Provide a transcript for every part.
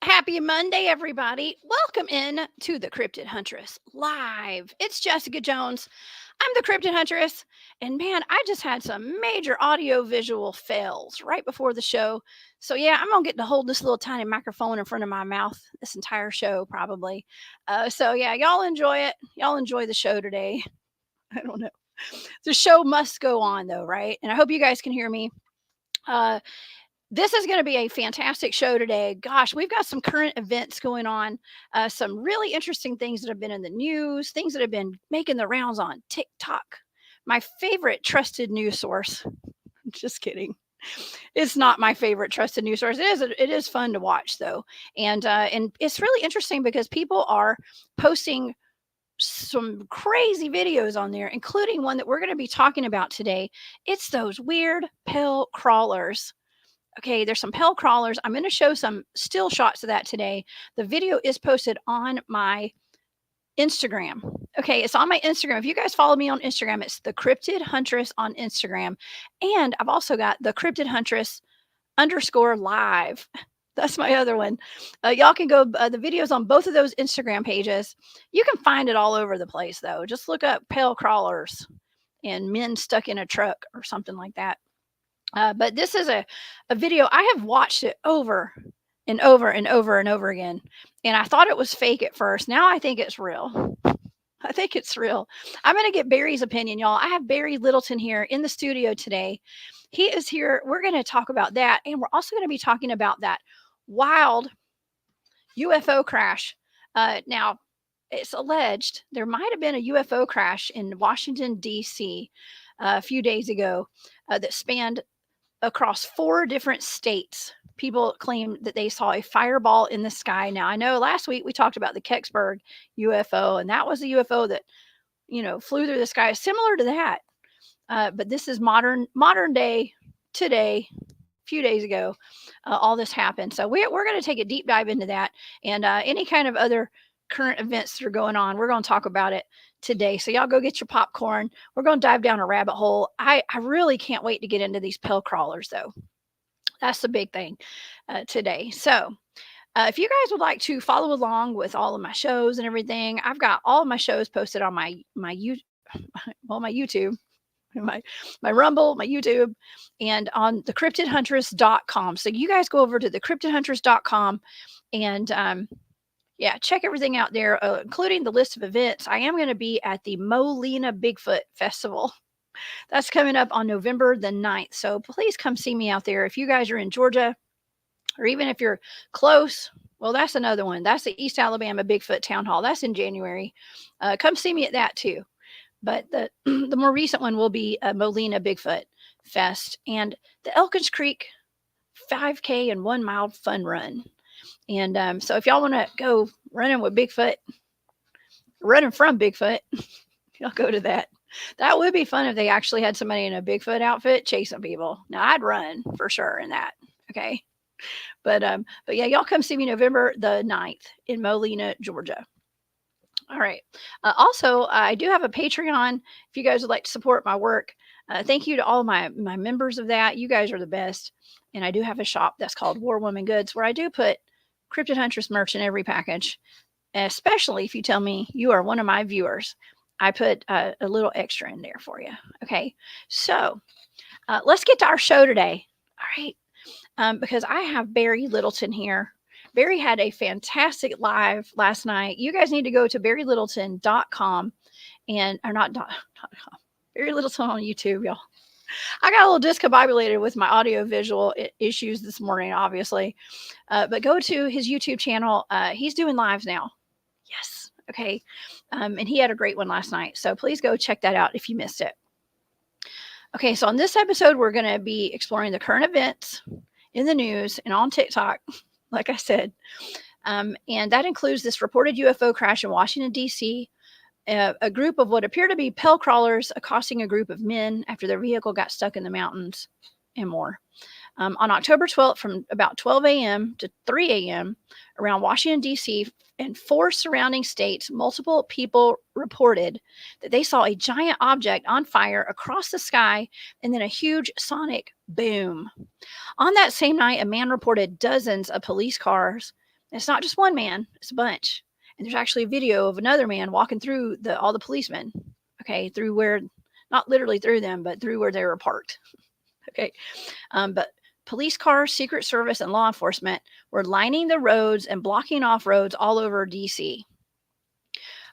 Happy Monday, everybody. Welcome in to the Cryptid Huntress live. It's Jessica Jones. I'm the Cryptid Huntress. And man, I just had some major audio visual fails right before the show. So yeah, I'm going to get to hold this little tiny microphone in front of my mouth this entire show probably. So yeah, y'all enjoy it. Y'all enjoy the show today. I don't know. The show must go on though, right? And I hope you guys can hear me. This is going to be a fantastic show today. Gosh, we've got some current events going on, some really interesting things that have been in the news, things that have been making the rounds on TikTok. My favorite trusted news source. Just kidding. It's not my favorite trusted news source. It is fun to watch though, and it's really interesting because people are posting some crazy videos on there, including one that we're going to be talking about today. It's those weird pill crawlers. Okay, there's some pell crawlers. I'm going to show some still shots of that today. The video is posted on my Instagram. Okay, it's on my Instagram. If you guys follow me on Instagram, it's the Cryptid Huntress on Instagram. And I've also got the Cryptid Huntress _live. That's my other one. Y'all can go, the videos on both of those Instagram pages. You can find it all over the place, though. Just look up pale crawlers and men stuck in a truck or something like that. But this is a video. I have watched it over and over and over and over again. And I thought it was fake at first. Now I think it's real. I think it's real. I'm going to get Barry's opinion, y'all. I have Barry Littleton here in the studio today. He is here. We're going to talk about that. And we're also going to be talking about that wild UFO crash. Now, it's alleged there might have been a UFO crash in Washington, D.C. A few days ago that spanned across 4 different states. People claim that they saw a fireball in the sky. Now, I know last week we talked about the Kecksburg UFO, and that was a UFO that, flew through the sky, similar to that. But this is modern day, today, a few days ago, all this happened. So we're going to take a deep dive into that and any kind of other current events that are going on. We're going to talk about it today. So y'all go get your popcorn. We're going to dive down a rabbit hole. I really can't wait to get into these pill crawlers though. That's the big thing today. So if you guys would like to follow along with all of my shows and everything, I've got all of my shows posted on my YouTube, my Rumble, my YouTube, and on the cryptidhuntress.com. So you guys go over to the cryptidhuntress.com and yeah, check everything out there, including the list of events. I am going to be at the Molina Bigfoot Festival. That's coming up on November the 9th. So please come see me out there. If you guys are in Georgia, or even if you're close, well, that's another one. That's the East Alabama Bigfoot Town Hall. That's in January. Come see me at that too. But the more recent one will be Molina Bigfoot Fest and the Elkins Creek 5K and 1 mile fun run. And so if y'all want to go running with Bigfoot, running from Bigfoot, y'all go to that. That would be fun if they actually had somebody in a Bigfoot outfit chasing people. Now I'd run for sure in that. Okay. But yeah, y'all come see me November the 9th in Molina, Georgia. All right. Also, I do have a Patreon if you guys would like to support my work. Thank you to all my members of that. You guys are the best. And I do have a shop that's called War Woman Goods where I do put Cryptid Huntress merch in every package, especially if you tell me you are one of my viewers. I put a little extra in there for you. Okay. So let's get to our show today. All right. Because I have Barry Littleton here. Barry had a fantastic live last night. You guys need to go to barrylittleton.com and, or not, .com, Barry Littleton on YouTube, y'all. I got a little discombobulated with my audio visual issues this morning, obviously. But go to his YouTube channel. He's doing lives now. Yes. Okay. And he had a great one last night. So please go check that out if you missed it. Okay. So on this episode, we're going to be exploring the current events in the news and on TikTok, like I said. And that includes this reported UFO crash in Washington, D.C., a group of what appear to be pale crawlers accosting a group of men after their vehicle got stuck in the mountains, and more. On October 12th, from about 12 a.m. to 3 a.m. around Washington, D.C. and 4 surrounding states, multiple people reported that they saw a giant object on fire across the sky and then a huge sonic boom. On that same night, a man reported dozens of police cars. It's not just one man, it's a bunch. And there's actually a video of another man walking through all the policemen, okay, through where, not literally through them, but through where they were parked. Okay. But police cars, Secret Service, and law enforcement were lining the roads and blocking off roads all over DC.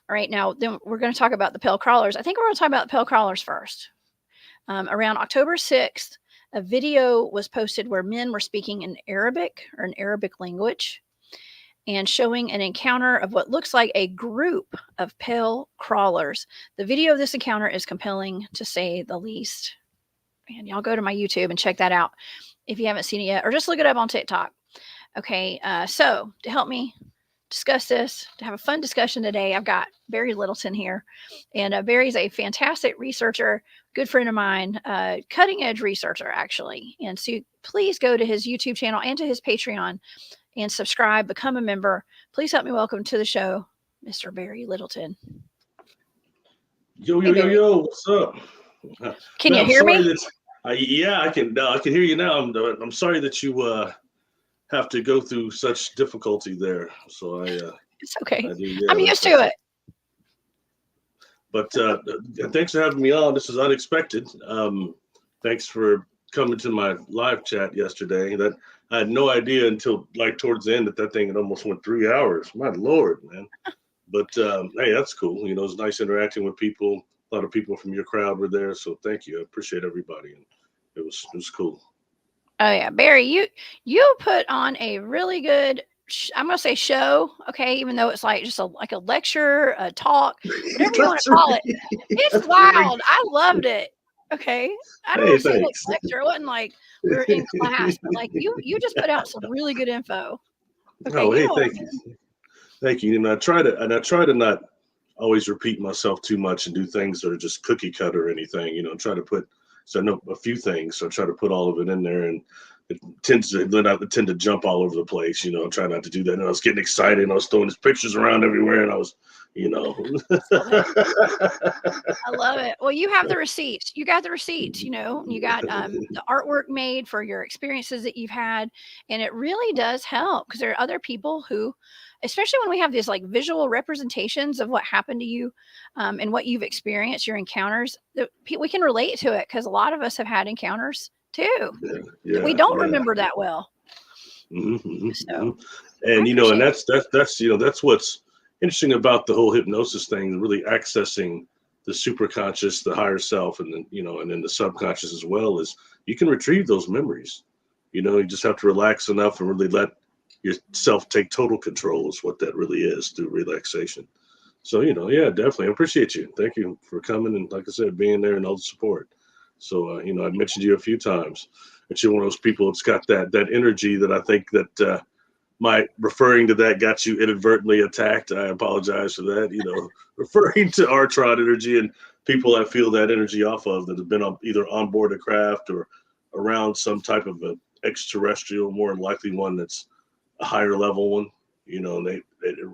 All right. Now, then we're going to talk about the pale crawlers. I think we're going to talk about the pale crawlers first. Around October 6th, a video was posted where men were speaking in Arabic or an Arabic language and showing an encounter of what looks like a group of pale crawlers. The video of this encounter is compelling, to say the least. And y'all go to my YouTube and check that out if you haven't seen it yet, or just look it up on TikTok. Okay, so to help me discuss this, to have a fun discussion today, I've got Barry Littleton here. And Barry's a fantastic researcher, good friend of mine, cutting edge researcher, actually. And so please go to his YouTube channel and to his Patreon and subscribe, become a member. Please help me welcome to the show, Mr. Barry Littleton. Yo, what's up? Can you hear me? Yeah, I can hear you now. I'm sorry that you have to go through such difficulty there. So it's okay. I'm used to it. But thanks for having me on. This is unexpected. Thanks for coming to my live chat yesterday. That I had no idea until like towards the end that thing had almost went 3 hours. My Lord, man. But hey, that's cool. You know, it's nice interacting with people. A lot of people from your crowd were there, so thank you. I appreciate everybody, and it was cool. Oh yeah, Barry, you put on a really good, I'm gonna say show, okay, even though it's like just like a lecture, a talk, whatever you want to call it. It's wild. I loved it. Okay, I don't want to say like lecture. It wasn't like we were in class, but like you just put out some really good info. Okay, oh, hey, thank you. And I try to not always repeat myself too much and do things that are just cookie cutter or anything, you know, try to put, so I know a few things, so I try to put all of it in there, and it tends to jump all over the place, you know, try not to do that. And I was getting excited and I was throwing these pictures around everywhere, and I was, you know. I love it. Well, you have the receipts. You got the receipts, you know, you got the artwork made for your experiences that you've had. And it really does help because there are other people who, especially when we have these like visual representations of what happened to you and what you've experienced, your encounters, that we can relate to it because a lot of us have had encounters too. Yeah, we don't remember that well. Mm-hmm, so, and you know, and that's you know, that's what's interesting about the whole hypnosis thing, really accessing the superconscious, the higher self, and then, you know, and then the subconscious as well, is you can retrieve those memories. You know, you just have to relax enough and really let yourself take total control is what that really is, through relaxation. So, you know, yeah, definitely. I appreciate you. Thank you for coming. And like I said, being there and all the support. So, you know, I mentioned you a few times, that you're one of those people that's got that energy that I think that my referring to that got you inadvertently attacked. I apologize for that. You know, referring to Artron energy and people I feel that energy off of that have been either on board a craft or around some type of an extraterrestrial, more than likely one that's a higher level one, you know, and it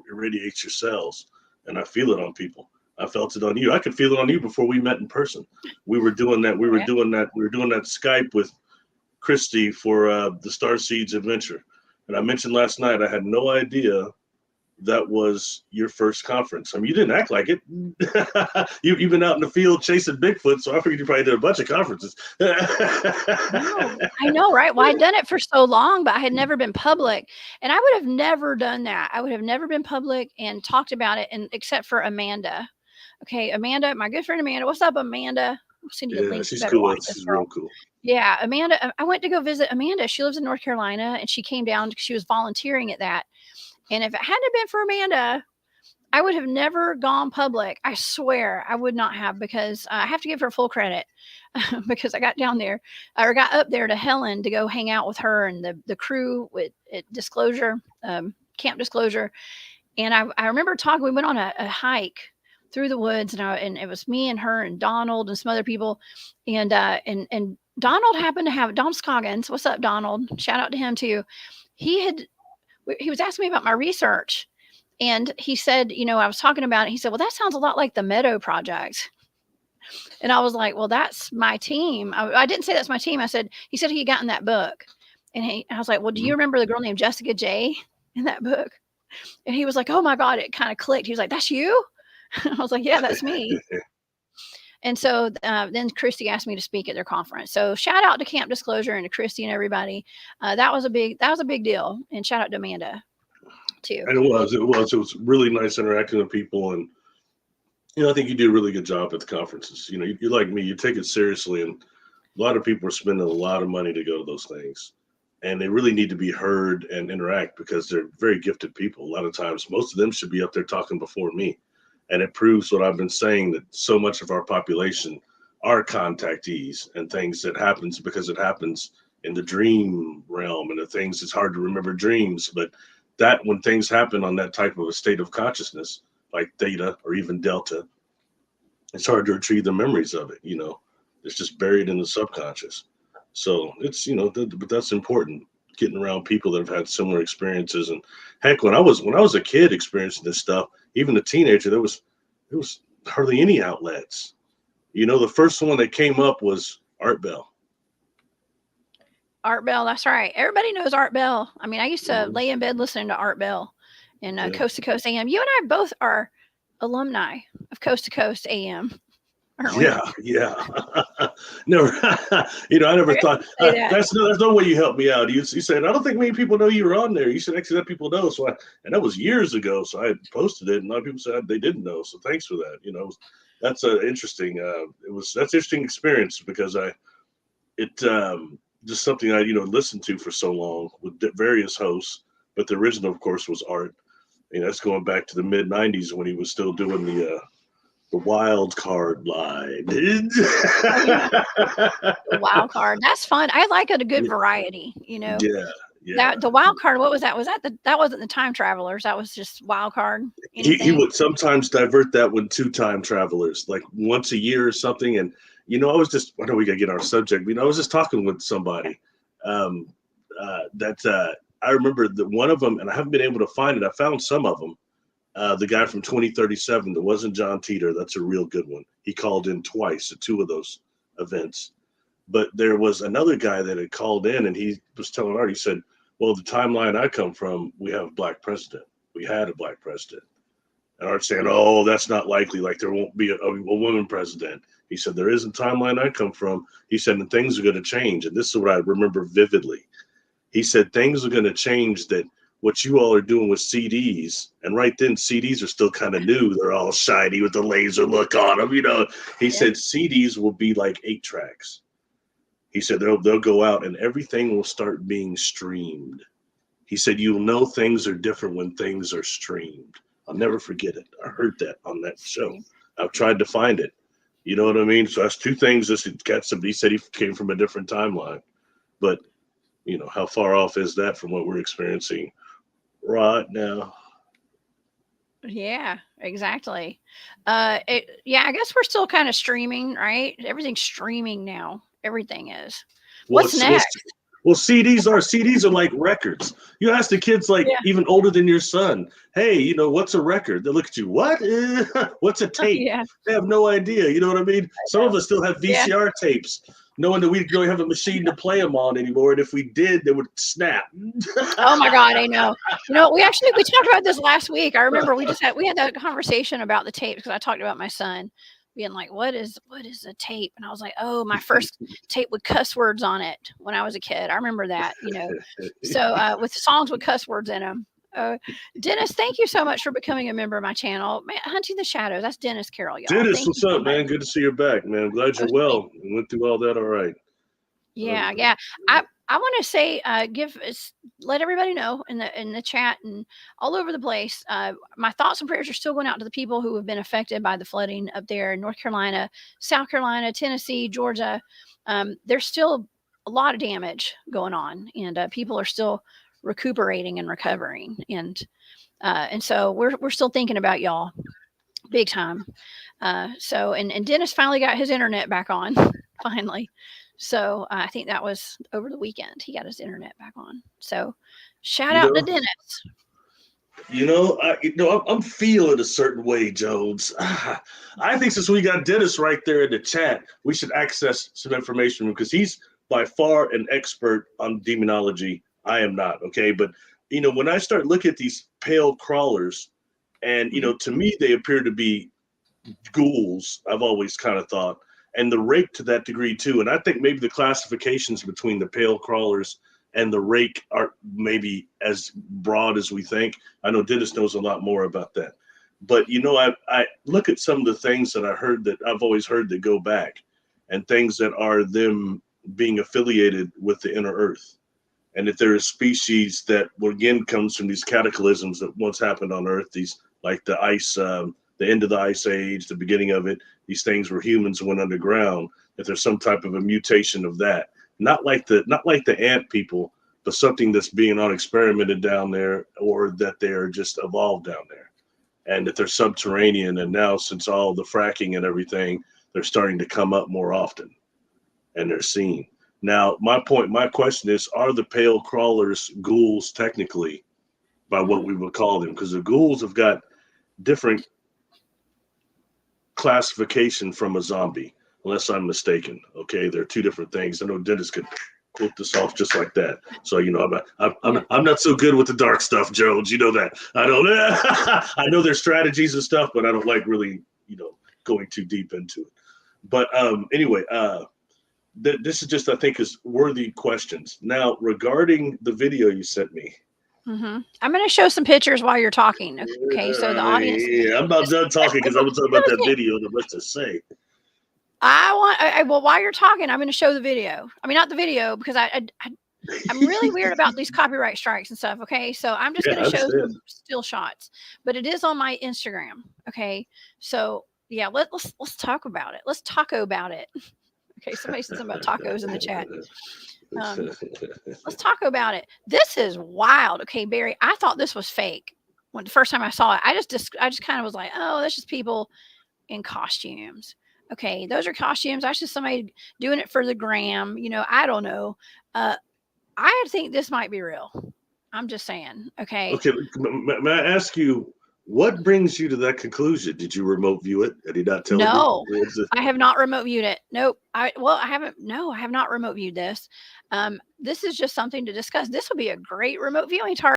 irradiates your cells. And I feel it on people. I felt it on you. I could feel it on you before we met in person. We were doing that. We were doing that Skype with Christy for the Starseeds adventure. And I mentioned last night, I had no idea that was your first conference. I mean, you didn't act like it. You've been out in the field chasing Bigfoot, so I figured you probably did a bunch of conferences. No, I know, right? Well, I'd done it for so long, but I had never been public. And I would have never done that. I would have never been public and talked about it, and except for Amanda. Okay, Amanda, my good friend Amanda. What's up, Amanda? I'll send you a Yeah, link. You she's better cool. watch this She's girl. real cool. Yeah, Amanda. I went to go visit Amanda. She lives in North Carolina, and she came down because she was volunteering at that. And if it hadn't been for Amanda, I would have never gone public. I swear I would not have, because I have to give her full credit because I got down there or got up there to Helen to go hang out with her and the crew at Disclosure, Camp Disclosure. And I remember talking, we went on a hike through the woods, and it was me and her and Donald and some other people. And Donald happened to have Donald Scoggins. What's up, Donald? Shout out to him too. He was asking me about my research, and he said, I was talking about it. He said, well, that sounds a lot like the Meadow Project. And I was like, well, that's my team. I didn't say that's my team. He said he had gotten that book. And I was like, well, do you remember the girl named Jessica J in that book? And he was like, oh my God, it kind of clicked. He was like, that's you? I was like, yeah, that's me. And so then Christy asked me to speak at their conference. So shout out to Camp Disclosure and to Christy and everybody. That was a big deal. And shout out to Amanda too. And it was really nice interacting with people. And, I think you do a really good job at the conferences. You're like me, you take it seriously. And a lot of people are spending a lot of money to go to those things. And they really need to be heard and interact because they're very gifted people. A lot of times, most of them should be up there talking before me. And it proves what I've been saying, that so much of our population are contactees and things that happens because it happens in the dream realm, and the things it's hard to remember dreams. But that when things happen on that type of a state of consciousness, like theta or even delta, it's hard to retrieve the memories of it. It's just buried in the subconscious. So it's, but that's important, getting around people that have had similar experiences. And heck, when I was a kid experiencing this stuff, even a teenager, there was hardly any outlets. The first one that came up was Art Bell. Art Bell, that's right. Everybody knows Art Bell. I mean, I used to lay in bed listening to Art Bell and Coast to Coast AM. You and I both are alumni of Coast to Coast AM. Yeah. No, I never thought there's no way you helped me out. You said, I don't think many people know you were on there. You should actually let people know. So and that was years ago. So I had posted it, and a lot of people said they didn't know. So thanks for that. That's interesting. That's an interesting experience because just something I listened to for so long with various hosts, but the original, of course, was Art. That's going back to the mid '90s when he was still doing the wild card line. The wild card. That's fun. I like it, a good variety, Yeah. That the wild card, what was that? That wasn't the time travelers. That was just wild card. He would sometimes divert that with two time travelers, like once a year or something. And I know we gotta get our subject. I was just talking with somebody that I remember that one of them, and I haven't been able to find it. I found some of them. The guy from 2037 that wasn't John Teeter, that's a real good one. He called in twice at two of those events. But there was another guy that had called in, and he was telling Art, he said, well, the timeline I come from, we have a black president. We had a black president. And Art saying, oh, that's not likely. Like there won't be a woman president. He said, there isn't timeline I come from. He said, and things are going to change. And this is what I remember vividly. He said, things are going to change, that what you all are doing with CDs, and right then CDs are still kind of new. They're all shiny with the laser look on them, He said CDs will be like 8 tracks. He said they'll go out and everything will start being streamed. He said you'll know things are different when things are streamed. I'll never forget it. I heard that on that show. I've tried to find it. You know what I mean? So that's two things. Somebody said he came from a different timeline, but how far off is that from what we're experiencing right now? Yeah, exactly. I guess we're still kind of streaming, right? Everything's streaming now. Everything is. What's next? CDs are like records. You ask the kids even older than your son, hey, what's a record? They look at you, what? What's a tape? Yeah. They have no idea. You know what I mean? Some of us still have VCR tapes, knowing that we don't have a machine to play them on anymore. And if we did, they would snap. Oh my God, I know. We talked about this last week. I remember we had that conversation about the tapes because I talked about my son being like, what is a tape? And I was like, oh, my first tape with cuss words on it when I was a kid. I remember that, So with songs with cuss words in them. Dennis, thank you so much for becoming a member of my channel. Man, Hunting the Shadows. That's Dennis Carroll, y'all. Dennis, Thank what's you so up, man? much. Good to see you back, man. I'm glad you're well. You went through all that all right. Yeah, yeah. I want to say, let everybody know in the chat and all over the place. My thoughts and prayers are still going out to the people who have been affected by the flooding up there in North Carolina, South Carolina, Tennessee, Georgia. There's still a lot of damage going on, and people are still recuperating and recovering, and so we're still thinking about y'all, big time. So and Dennis finally got his internet back on, finally. So I think that was over the weekend. He got his internet back on. So shout out to Dennis. I'm feeling a certain way, Jones. I think since we got Dennis right there in the chat, we should access some information because he's by far an expert on demonology. I am not, okay? But, when I start looking at these pale crawlers, and, to me, they appear to be ghouls, I've always kind of thought, and the Rake to that degree too. And I think maybe the classifications between the pale crawlers and the Rake are maybe as broad as we think. I know Dennis knows a lot more about that. But, I look at some of the things that I've always heard that go back, and things that are them being affiliated with the inner earth. And that there are species that, again, comes from these cataclysms that once happened on Earth, these like the ice, the end of the ice age, the beginning of it, these things where humans went underground, that there's some type of a mutation of that. Not like the ant people, but something that's being unexperimented down there, or that they're just evolved down there. And that they're subterranean, and now since all the fracking and everything, they're starting to come up more often, and they're seen. Now, my question is, are the pale crawlers ghouls technically, by what we would call them? Because the ghouls have got different classification from a zombie, unless I'm mistaken. Okay, they're two different things. I know Dennis could quote this off just like that. So I'm not so good with the dark stuff, Jones. You know that. I don't. I know their strategies and stuff, but I don't like really going too deep into it. But anyway, this is just, I think, is worthy questions. Now, regarding the video you sent me. Mm-hmm. I'm going to show some pictures while you're talking. Okay, so the audience. Yeah, I'm not done talking because I'm talking about that video. That much to say. Well, while you're talking, I'm going to show the video. I mean, not the video, because I'm really weird about these copyright strikes and stuff. Okay, so I'm just going to show some still shots, but it is on my Instagram. Okay, so yeah, let's talk about it. Let's taco about it. Okay, somebody said something about tacos in the chat. Let's talk about it. This is wild. Okay, Barry, I thought this was fake when the first time I saw it. I just kind of was like, oh, that's just people in costumes. Okay, those are costumes. That's just somebody doing it for the gram. I don't know. I think this might be real. I'm just saying. Okay. Okay, may I ask you, what brings you to that conclusion? Did you remote view it? Did he not tell you? No, I have not remote viewed it. Nope. I haven't. No, I have not remote viewed this. This is just something to discuss. This will be a great remote viewing target.